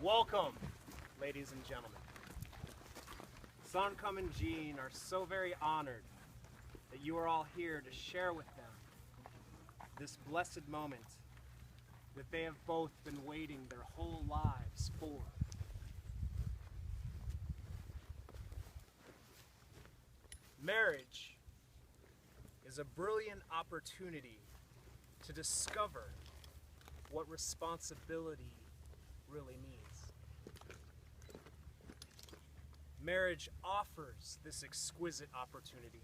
Welcome, ladies and gentlemen. Sangkhim and Jean are so very honored that you are all here to share with them this blessed moment that they have both been waiting their whole lives for. Marriage is a brilliant opportunity to discover what responsibility really means. Marriage offers this exquisite opportunity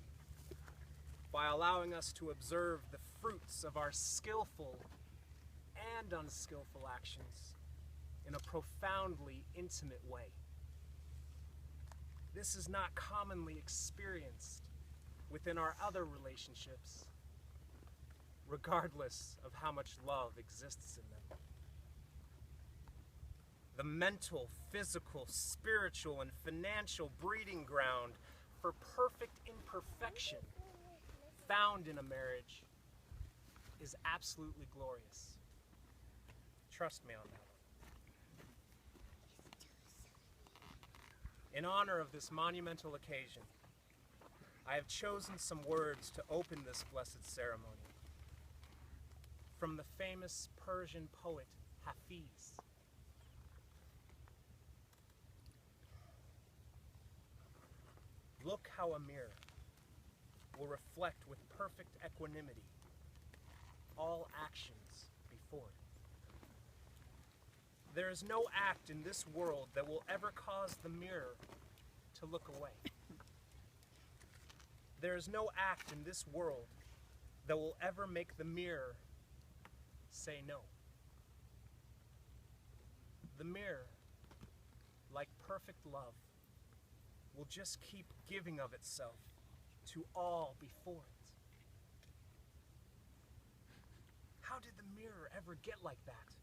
by allowing us to observe the fruits of our skillful and unskillful actions in a profoundly intimate way. This is not commonly experienced within our other relationships, regardless of how much love exists in them. The mental, physical, spiritual, and financial breeding ground for perfect imperfection found in a marriage is absolutely glorious. Trust me on that one. In honor of this monumental occasion, I have chosen some words to open this blessed ceremony from the famous Persian poet Hafiz. Look how a mirror will reflect with perfect equanimity all actions before it. There is no act in this world that will ever cause the mirror to look away. There is no act in this world that will ever make the mirror say no. The mirror, like perfect love, will just keep giving of itself to all before it. How did the mirror ever get like that?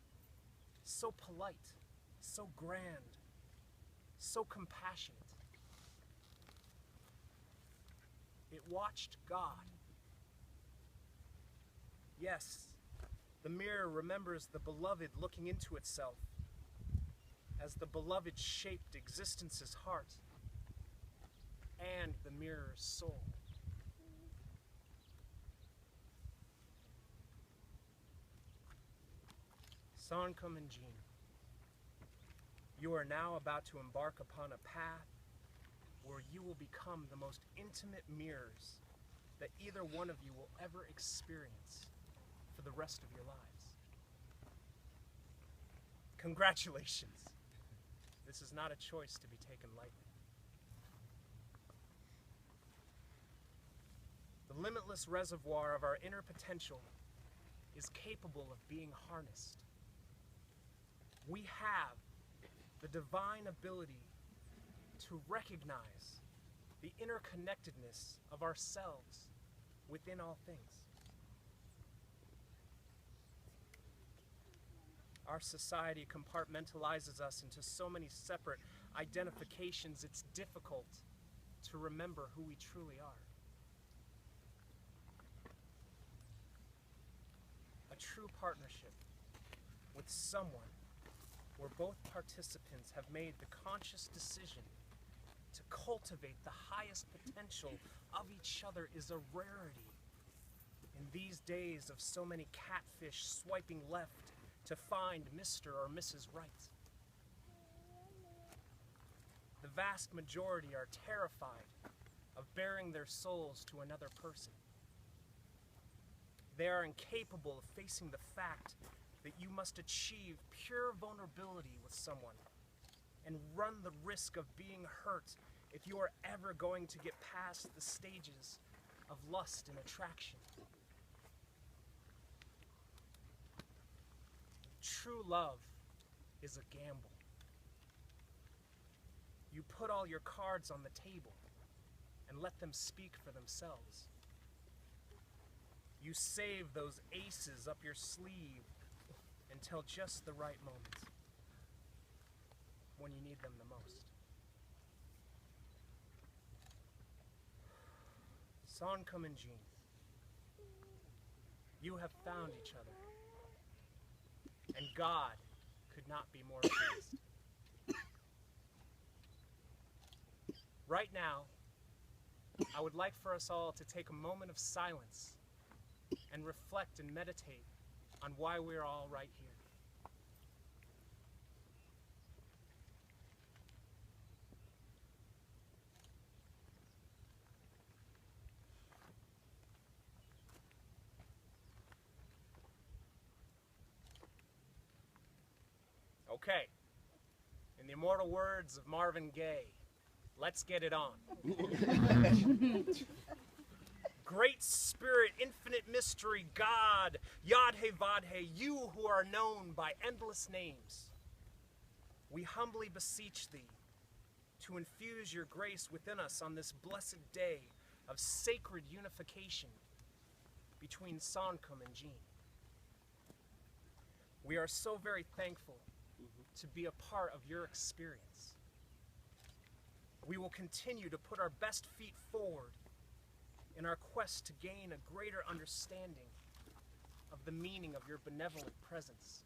So polite, so grand, so compassionate. It watched God. Yes, the mirror remembers the beloved looking into itself as the beloved shaped existence's heart and the mirror's soul. Sangkhim and Jean, you are now about to embark upon a path where you will become the most intimate mirrors that either one of you will ever experience for the rest of your lives. Congratulations. This is not a choice to be taken lightly. The limitless reservoir of our inner potential is capable of being harnessed. We have the divine ability to recognize the interconnectedness of ourselves within all things. Our society compartmentalizes us into so many separate identifications, it's difficult to remember who we truly are. A true partnership with someone where both participants have made the conscious decision to cultivate the highest potential of each other is a rarity in these days of so many catfish swiping left to find Mr. or Mrs. Right. The vast majority are terrified of baring their souls to another person. They are incapable of facing the fact that you must achieve pure vulnerability with someone and run the risk of being hurt if you are ever going to get past the stages of lust and attraction. True love is a gamble. You put all your cards on the table and let them speak for themselves. You save those aces up your sleeve until just the right moment, when you need them the most. Sangkhim and Jean, you have found each other, and God could not be more pleased. Right now, I would like for us all to take a moment of silence and reflect and meditate on why we're all right here. Okay, in the immortal words of Marvin Gaye, let's get it on. Great Spirit, infinite mystery, God, Yadhe Vadhe, you who are known by endless names, we humbly beseech thee to infuse your grace within us on this blessed day of sacred unification between Sangkhim and Jean. We are so very thankful to be a part of your experience. We will continue to put our best feet forward in our quest to gain a greater understanding of the meaning of your benevolent presence.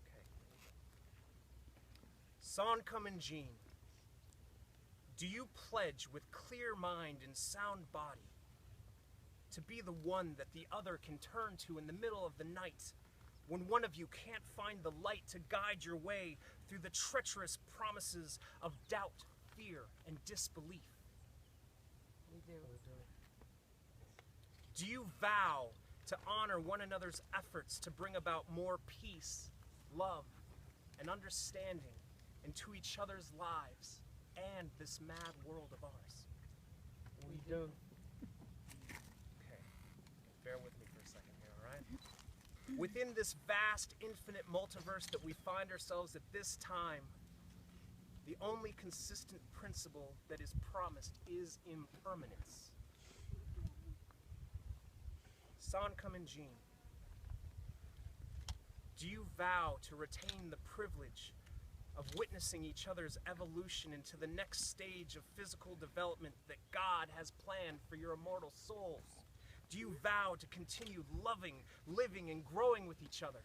Okay. Sangkhim and Jean, do you pledge with clear mind and sound body to be the one that the other can turn to in the middle of the night when one of you can't find the light to guide your way through the treacherous promises of doubt, fear, and disbelief? We do. Do you vow to honor one another's efforts to bring about more peace, love, and understanding into each other's lives and this mad world of ours? We do. Okay, bear with me for a second here, all right? Within this vast, infinite multiverse that we find ourselves at this time, the only consistent principle that is promised is impermanence. Sangkhim and Jean, do you vow to retain the privilege of witnessing each other's evolution into the next stage of physical development that God has planned for your immortal souls? Do you vow to continue loving, living, and growing with each other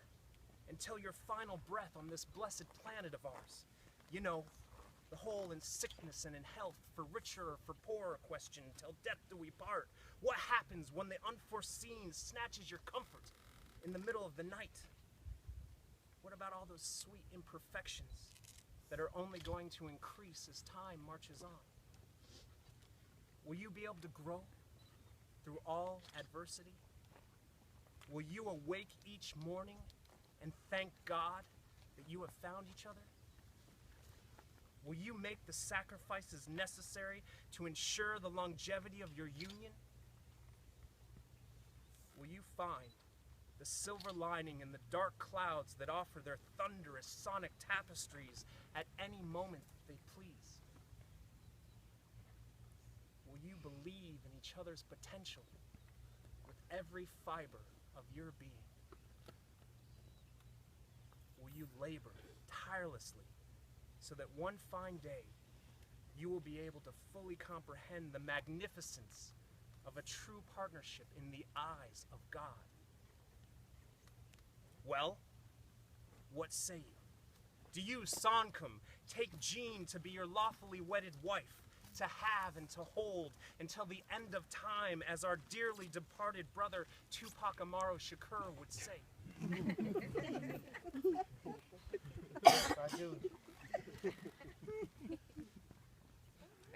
until your final breath on this blessed planet of ours? You know, the whole in sickness and in health, for richer or for poorer question, till death do we part. What happens when the unforeseen snatches your comfort in the middle of the night? What about all those sweet imperfections that are only going to increase as time marches on? Will you be able to grow through all adversity? Will you awake each morning and thank God that you have found each other? Will you make the sacrifices necessary to ensure the longevity of your union? Will you find the silver lining in the dark clouds that offer their thunderous sonic tapestries at any moment that they please? Will you believe in each other's potential with every fiber of your being? Will you labor tirelessly so that one fine day you will be able to fully comprehend the magnificence of a true partnership in the eyes of God? Well, what say you? Do you, Sangkhim, take Jean to be your lawfully wedded wife, to have and to hold until the end of time, as our dearly departed brother Tupac Amaru Shakur would say? Yes, I do.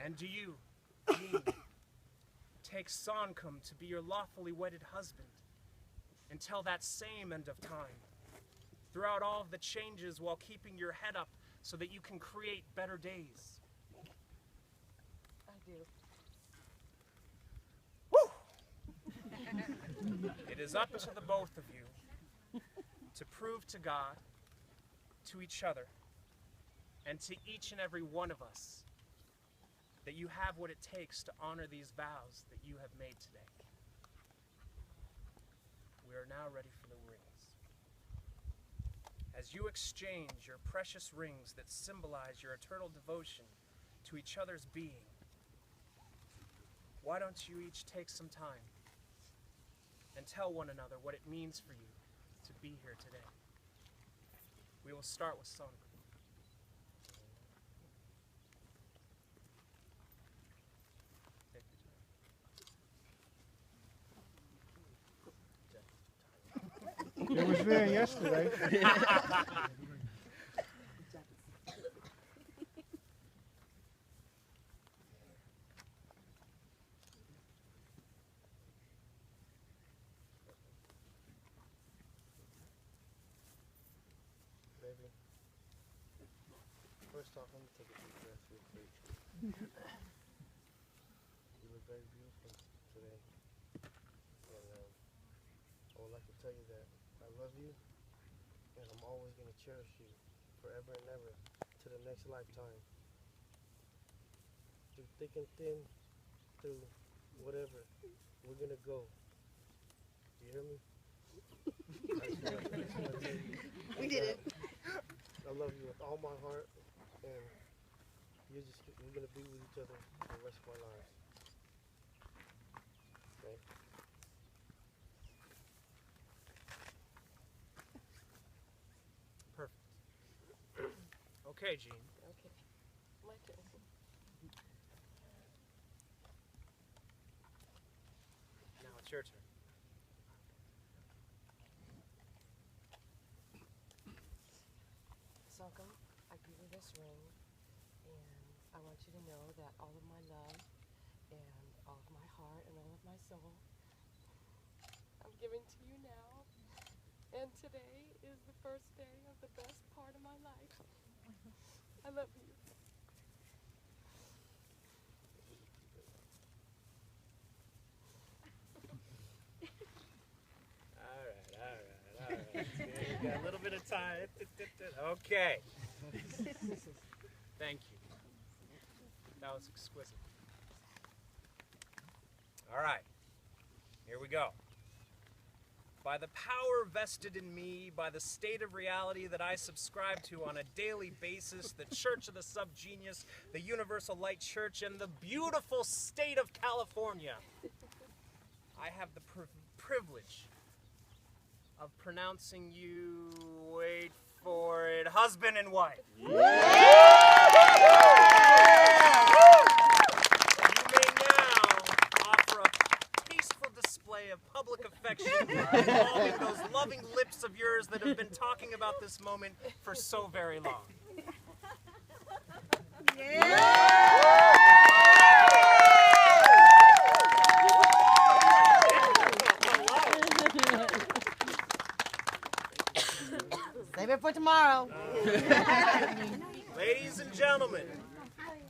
And do you, Jean, take Sangkhim to be your lawfully wedded husband until that same end of time, throughout all of the changes while keeping your head up so that you can create better days? I do. Woo! It is up to the both of you to prove to God, to each other, and to each and every one of us that you have what it takes to honor these vows that you have made today. We are now ready for the rings. As you exchange your precious rings that symbolize your eternal devotion to each other's being, why don't you each take some time and tell one another what it means for you to be here today. We will start with Sangkhim. It was there yesterday. Baby, first off, let me take a deep breath real quick. You look very beautiful today. And I would like to tell you that I love you, and I'm always going to cherish you forever and ever to the next lifetime. Through thick and thin, through whatever, we're going to go. You hear me? We did it. I love you with all my heart, and we're going to be with each other for the rest of our lives. Okay? Perfect. Okay, Jean. Okay. My turn. Now it's your turn. Sangkhim, I give you this ring, and I want you to know that all of my love, and all of my heart, and all of my soul, I'm giving to you now. And today is the first day of the best part of my life. I love you. All right. We got a little bit of time. Okay. Thank you. That was exquisite. All right. Here we go. By the power vested in me, by the state of reality that I subscribe to on a daily basis, the Church of the Subgenius, the Universal Light Church, and the beautiful state of California, I have the privilege of pronouncing you, wait for it, husband and wife. You may now offer a tasteful display of public affection involving those loving lips of yours that have been talking about this moment for so very long. Save it for tomorrow. Ladies and gentlemen,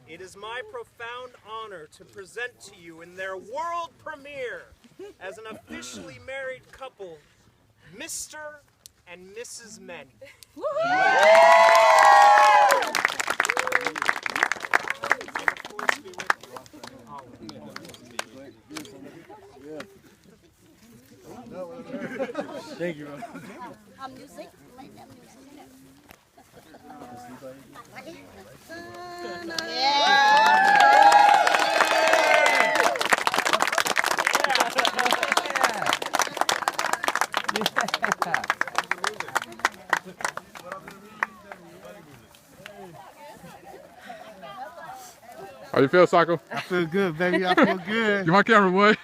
it is my profound honor to present to you in their world premiere as an officially married couple, Mr. and Mrs. Men. Thank you, bro. Music. How you feel, Sangkhim? I feel good, baby. I feel good. Get my camera, boy.